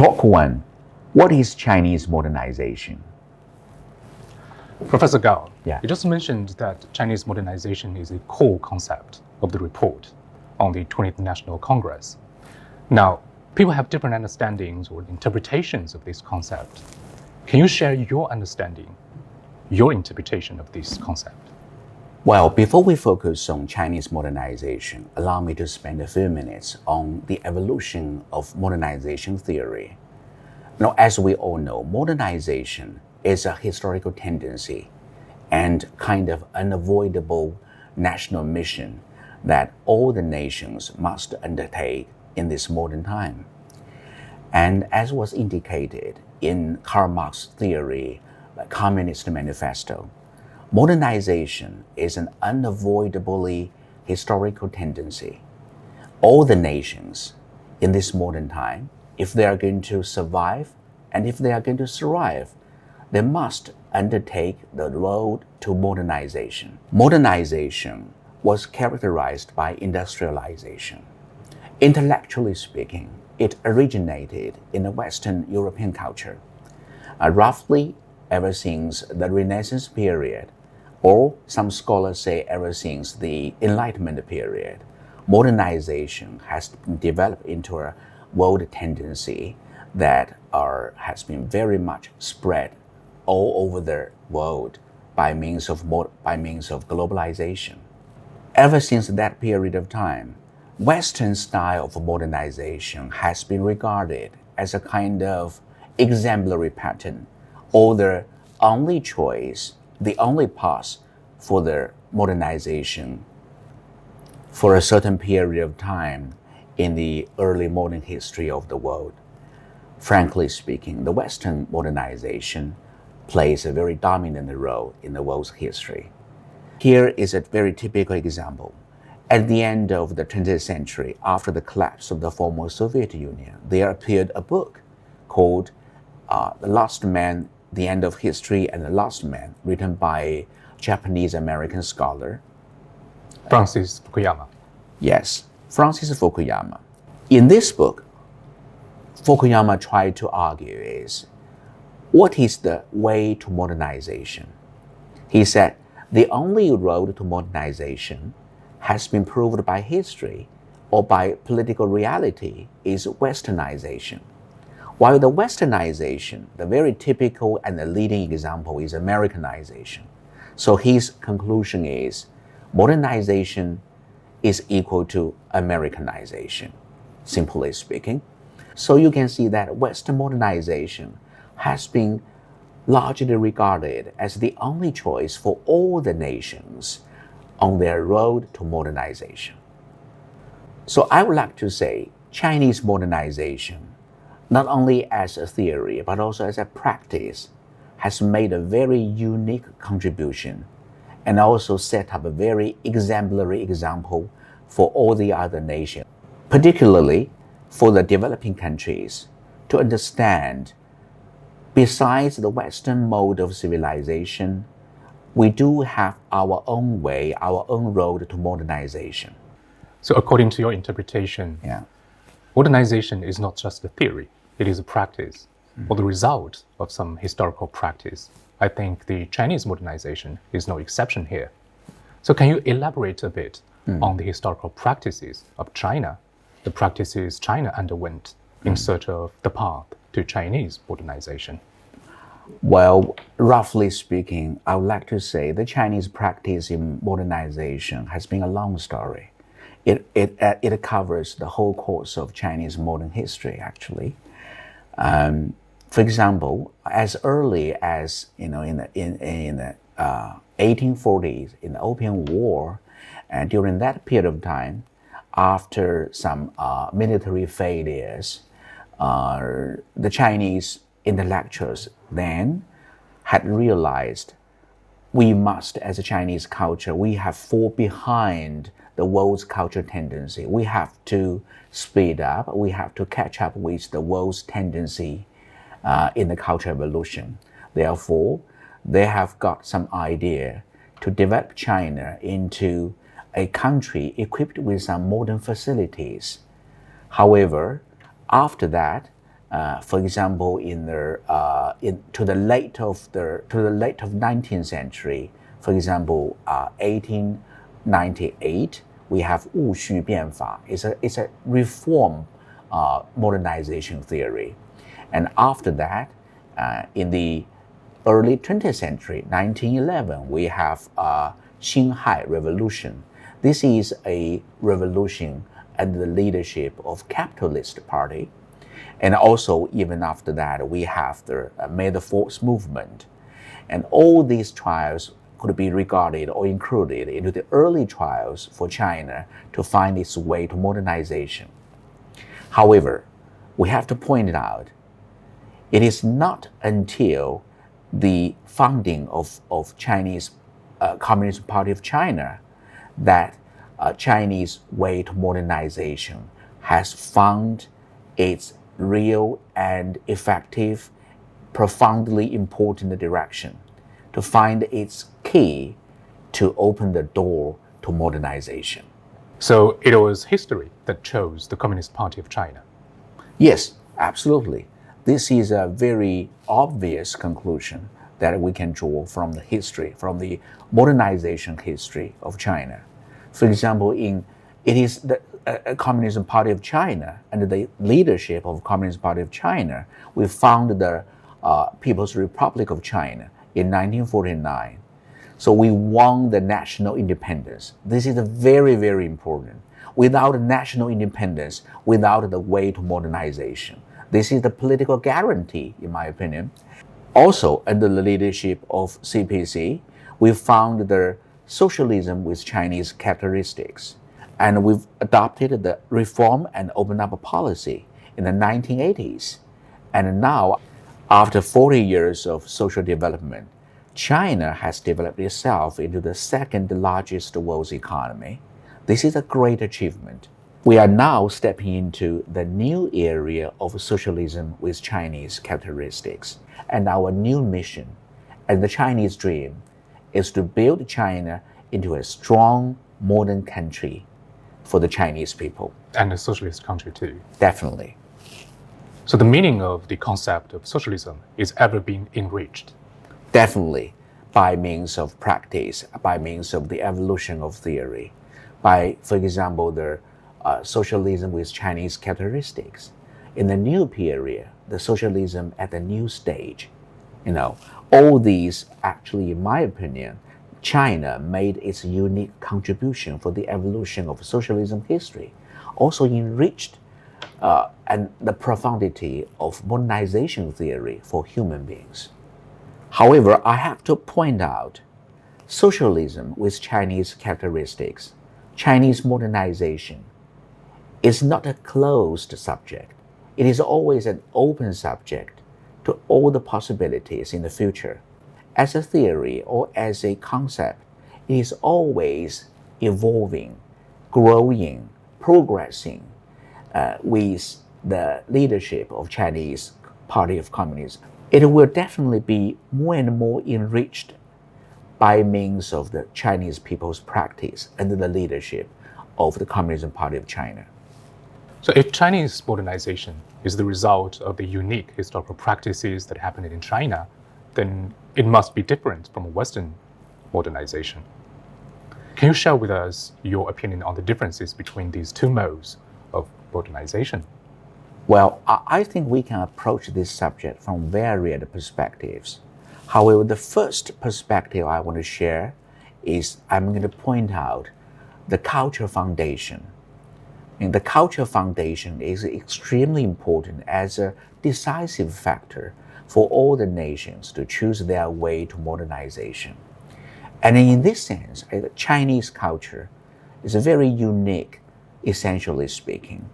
Talk 1. What is Chinese modernization? Professor Gao, Yeah. you just mentioned that Chinese modernization is a core concept of the report on the 20th National Congress. Now, people have different understandings or interpretations of this concept. Can you share your understanding, your interpretation of this concept? Well, before we focus on Chinese modernization, allow me to spend a few minutes on the evolution of modernization theory. Now, as we all know, modernization is a historical tendency and kind of unavoidable national mission that all the nations must undertake in this modern time. And as was indicated in Karl Marx's theory, the Communist Manifesto, modernization is an unavoidably historical tendency. All the nations in this modern time, if they are going to survive and if they are going to thrive, they must undertake the road to modernization. Modernization was characterized by industrialization. Intellectually speaking, it originated in the Western European culture. Roughly ever since the Renaissance period, or some scholars say ever since the Enlightenment period, modernization has developed into a world tendency that has been very much spread all over the world by means of globalization. Ever since that period of time, Western style of modernization has been regarded as a kind of exemplary pattern, or the only choice, the only path for the modernization for a certain period of time in the early modern history of the world. Frankly speaking, the Western modernization plays a very dominant role in the world's history. Here is a very typical example. At the end of the 20th century, after the collapse of the former Soviet Union, there appeared a book called The Last Man, The End of History and the Last Man, written by Japanese-American scholar Francis Fukuyama. Yes, Francis Fukuyama. In this book, Fukuyama tried to argue is, what is the way to modernization? He said, the only road to modernization has been proved by history or by political reality is westernization. While the westernization, the very typical and the leading example is Americanization. So his conclusion is modernization is equal to Americanization, simply speaking. So you can see that Western modernization has been largely regarded as the only choice for all the nations on their road to modernization. So I would like to say Chinese modernization, not only as a theory, but also as a practice, has made a very unique contribution and also set up a very exemplary example for all the other nations, particularly for the developing countries to understand, besides the Western mode of civilization, we do have our own way, our own road to modernization. So according to your interpretation, modernization is not just a theory, it is a practice, or the result of some historical practice. I think the Chinese modernization is no exception here. So can you elaborate a bit on the historical practices of China, the practices China underwent in search of the path to Chinese modernization? Well, roughly speaking, I would like to say the Chinese practice in modernization has been a long story. It covers the whole course of Chinese modern history, actually. For example, as early as in the 1840s, in the Opium War, and during that period of time, after some military failures, the Chinese intellectuals then had realized we must, as a Chinese culture, we have fallen behind the world's cultural tendency. We have to speed up, we have to catch up with the world's tendency in the cultural evolution. Therefore, they have got some idea to develop China into a country equipped with some modern facilities. However, after that, For example, to the late of 19th century, for example, 1898, we have 务虚变法. It's a reform modernization theory, and after that, in the early 20th century, 1911, we have Xinhai Revolution. This is a revolution under the leadership of capitalist party. And also, even after that, we have the May the 4th movement. And all these trials could be regarded or included into the early trials for China to find its way to modernization. However, we have to point it out, it is not until the founding of Chinese Communist Party of China that Chinese way to modernization has found its real and effective, profoundly important direction, to find its key to open the door to modernization. So it was history that chose the Communist Party of China? Yes, absolutely. This is a very obvious conclusion that we can draw from the history, from the modernization history of China. For example, it is the Communist Party of China, under the leadership of Communist Party of China, we founded the People's Republic of China in 1949. So we won the national independence. This is very, very important. Without national independence, without the way to modernization. This is the political guarantee, in my opinion. Also, under the leadership of CPC, we found the socialism with Chinese characteristics. And we've adopted the reform and open up policy in the 1980s. And now, after 40 years of social development, China has developed itself into the second largest world's economy. This is a great achievement. We are now stepping into the new area of socialism with Chinese characteristics. And our new mission and the Chinese dream is to build China into a strong, modern country for the Chinese people. And a socialist country too. Definitely. So the meaning of the concept of socialism is ever being enriched. Definitely, by means of practice, by means of the evolution of theory, by, for example, the socialism with Chinese characteristics. In the new period, the socialism at the new stage. All these actually, in my opinion, China made its unique contribution for the evolution of socialism history, also enriched and the profundity of modernization theory for human beings. However, I have to point out, socialism with Chinese characteristics, Chinese modernization, is not a closed subject. It is always an open subject to all the possibilities in the future. As a theory or as a concept, it is always evolving, growing, progressing with the leadership of Chinese Party of Communism. It will definitely be more and more enriched by means of the Chinese people's practice under the leadership of the Communist Party of China. So if Chinese modernization is the result of the unique historical practices that happened in China, then it must be different from Western modernization. Can you share with us your opinion on the differences between these two modes of modernization? Well, I think we can approach this subject from varied perspectives. However, the first perspective I want to share is I'm going to point out the cultural foundation. And the cultural foundation is extremely important as a decisive factor for all the nations to choose their way to modernization. And in this sense, the Chinese culture is very unique, essentially speaking,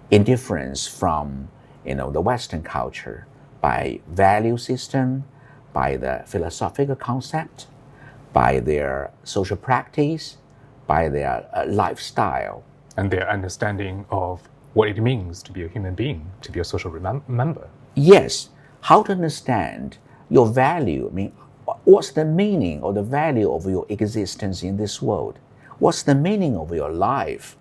in difference from the Western culture by value system, by the philosophical concept, by their social practice, by their lifestyle. And their understanding of what it means to be a human being, to be a social member. Yes, how to understand your value. What's the meaning or the value of your existence in this world? What's the meaning of your life?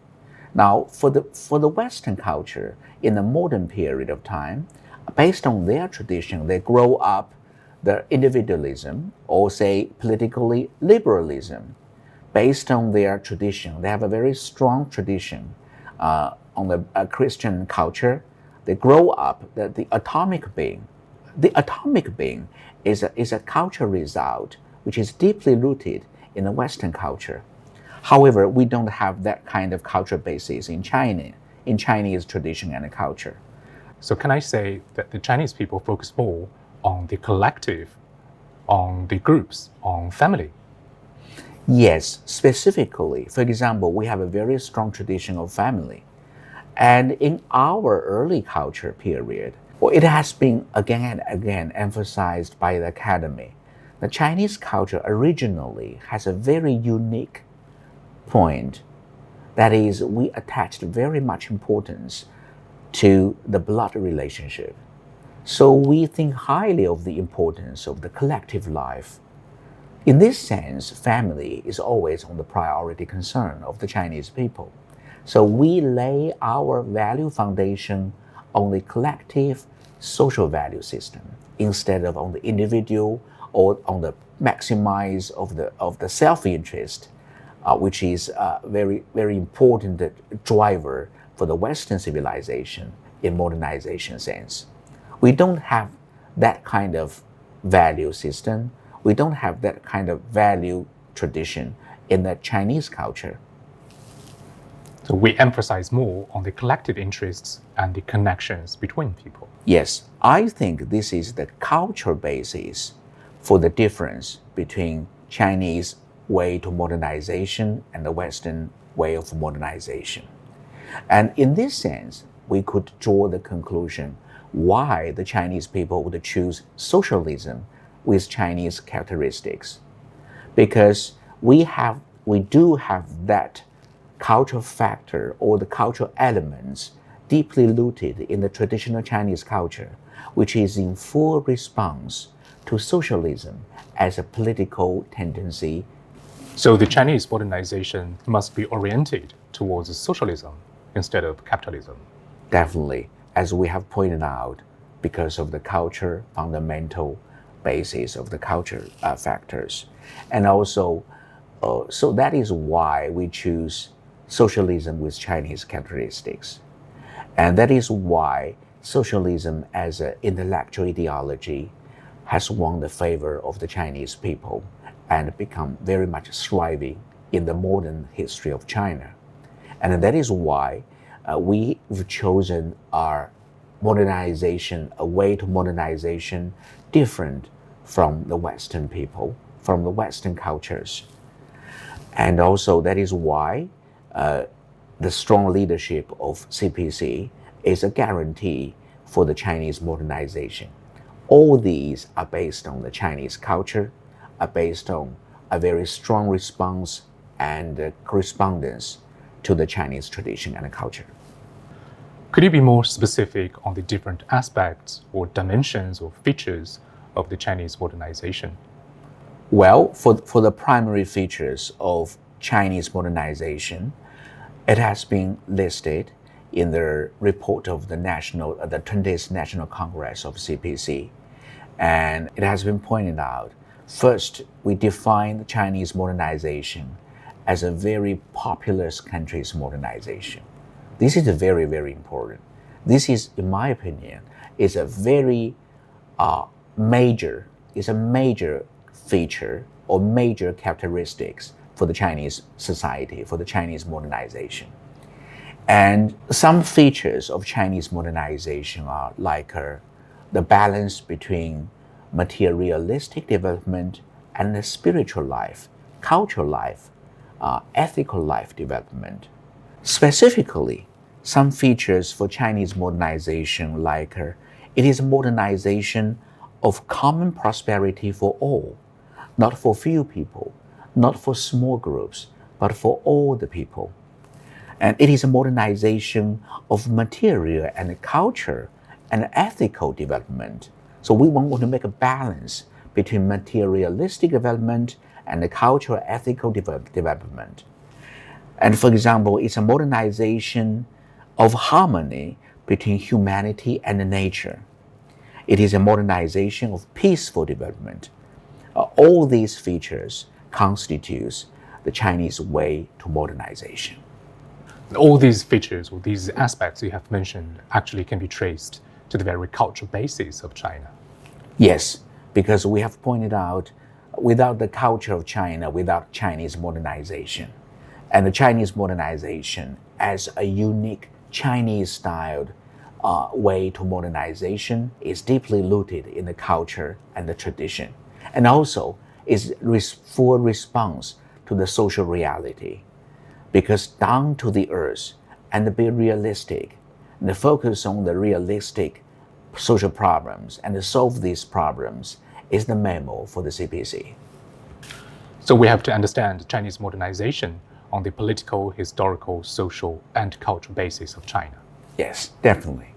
Now, for the Western culture, in the modern period of time, based on their tradition, they grow up the individualism or say politically liberalism. Based on their tradition, they have a very strong tradition on the Christian culture. They grow up the atomic being. The atomic being is a culture result which is deeply rooted in the Western culture. However, we don't have that kind of culture basis in China, in Chinese tradition and culture. So can I say that the Chinese people focus more on the collective, on the groups, on family? Yes, specifically, for example, we have a very strong tradition of family. And in our early culture period, it has been again and again emphasized by the academy. The Chinese culture originally has a very unique point. That is, we attached very much importance to the blood relationship. So we think highly of the importance of the collective life. In this sense, family is always on the priority concern of the Chinese people. So we lay our value foundation on the collective social value system instead of on the individual or on the maximize of the self-interest, which is a very, very important driver for the Western civilization in modernization sense. We don't have that kind of value system. We don't have that kind of value tradition in the Chinese culture. So we emphasize more on the collective interests and the connections between people. Yes, I think this is the cultural basis for the difference between Chinese way to modernization and the Western way of modernization. And in this sense, we could draw the conclusion why the Chinese people would choose socialism with Chinese characteristics. Because we do have that cultural factor or the cultural elements deeply rooted in the traditional Chinese culture, which is in full response to socialism as a political tendency. So the Chinese modernization must be oriented towards socialism instead of capitalism. Definitely, as we have pointed out, because of the culture fundamental basis of the culture factors. And also, so that is why we choose socialism with Chinese characteristics. And that is why socialism as an intellectual ideology has won the favor of the Chinese people and become very much thriving in the modern history of China. And that is why we've chosen our modernization, a way to modernization different from the Western people, from the Western cultures. And also that is why the strong leadership of CPC is a guarantee for the Chinese modernization. All these are based on the Chinese culture, are based on a very strong response and correspondence to the Chinese tradition and culture. Could you be more specific on the different aspects or dimensions or features of the Chinese modernization? Well, for the primary features of Chinese modernization, it has been listed in the report of the 20th National Congress of CPC. And it has been pointed out, first, we define the Chinese modernization as a very populous country's modernization. This is very, very important. This is, in my opinion, is a very major feature or major characteristics for the Chinese society, for the Chinese modernization. And some features of Chinese modernization are like the balance between materialistic development and the spiritual life, cultural life, ethical life development. Specifically, some features for Chinese modernization like it is modernization of common prosperity for all, not for few people, not for small groups, but for all the people. And it is a modernization of material and culture and ethical development. So we want to make a balance between materialistic development and the cultural ethical development. And for example, it's a modernization of harmony between humanity and nature. It is a modernization of peaceful development. All these features constitutes the Chinese way to modernization. All these features or these aspects you have mentioned actually can be traced to the very cultural basis of China. Yes, because we have pointed out, without the culture of China, without Chinese modernization, and the Chinese modernization as a unique Chinese-styled way to modernization is deeply rooted in the culture and the tradition, and also is full response to the social reality. Because down to the earth and be realistic, and the focus on the realistic social problems and to solve these problems is the memo for the CPC. So we have to understand Chinese modernization on the political, historical, social, and cultural basis of China. Yes, definitely.